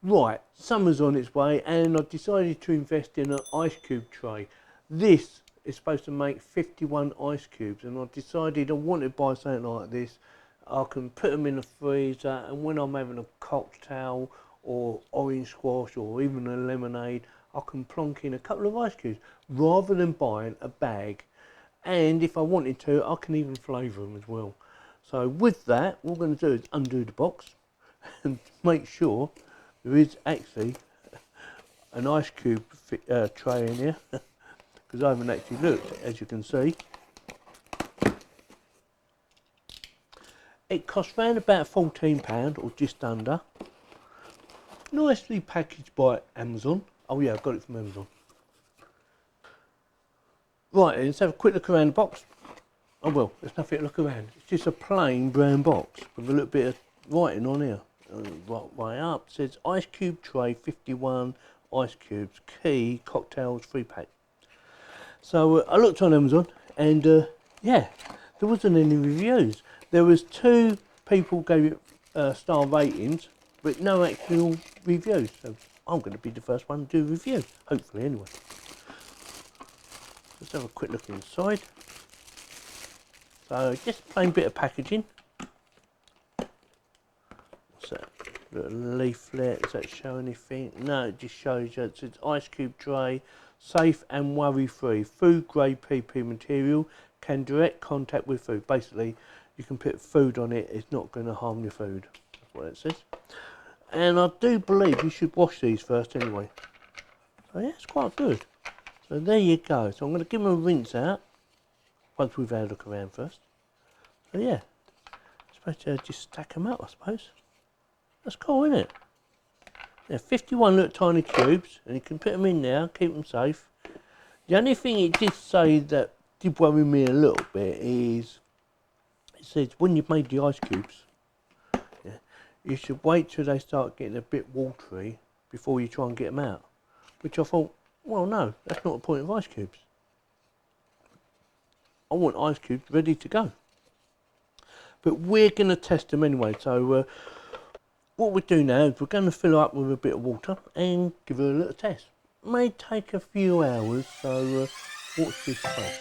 Right, summer's on its way and I've decided to invest in an ice cube tray. This is supposed to make 51 ice cubes and I decided I wanted to buy something like this. I can put them in the freezer and when I'm having a cocktail or orange squash or even a lemonade, I can plonk in a couple of ice cubes rather than buying a bag. And if I wanted to, I can even flavour them as well. So with that, what we're going to do is undo the box and make sure there is actually an ice cube tray in here because I haven't actually looked, as you can see. It costs around about £14 or just under. Nicely packaged by Amazon. Oh yeah, I've got it from Amazon. Right, let's have a quick look around the box. Oh well, there's nothing to look around. It's just a plain brown box with a little bit of writing on here. Right way up, it says ice cube tray 51 ice cubes, key cocktails 3-pack. So I looked on Amazon and yeah, there wasn't any reviews. There was 2 people gave it star ratings, but no actual reviews. So I'm going to be the first one to do a review, hopefully anyway. Let's have a quick look inside. So just a plain bit of packaging. What's that? Little leaflet, does that show anything? No, it just shows you it says ice cube tray, safe and worry free, food grade PP material, can direct contact with food. Basically you can put food on it, it's not going to harm your food. That's what it says. And I do believe you should wash these first anyway. So yeah, it's quite good. So there you go. So I'm going to give them a rinse out once we've had a look around first. So yeah, I'm supposed to just stack them up, I suppose. That's cool, isn't it? They're 51 little tiny cubes, and you can put them in there, keep them safe. The only thing it did say that did worry me a little bit is, it says when you've made the ice cubes, yeah, you should wait till they start getting a bit watery before you try and get them out. Which I thought, well no, that's not the point of ice cubes. I want ice cubes ready to go. But we're going to test them anyway, so what we'll do now is we're going to fill her up with a bit of water and give her a little test. It may take a few hours, so watch this space.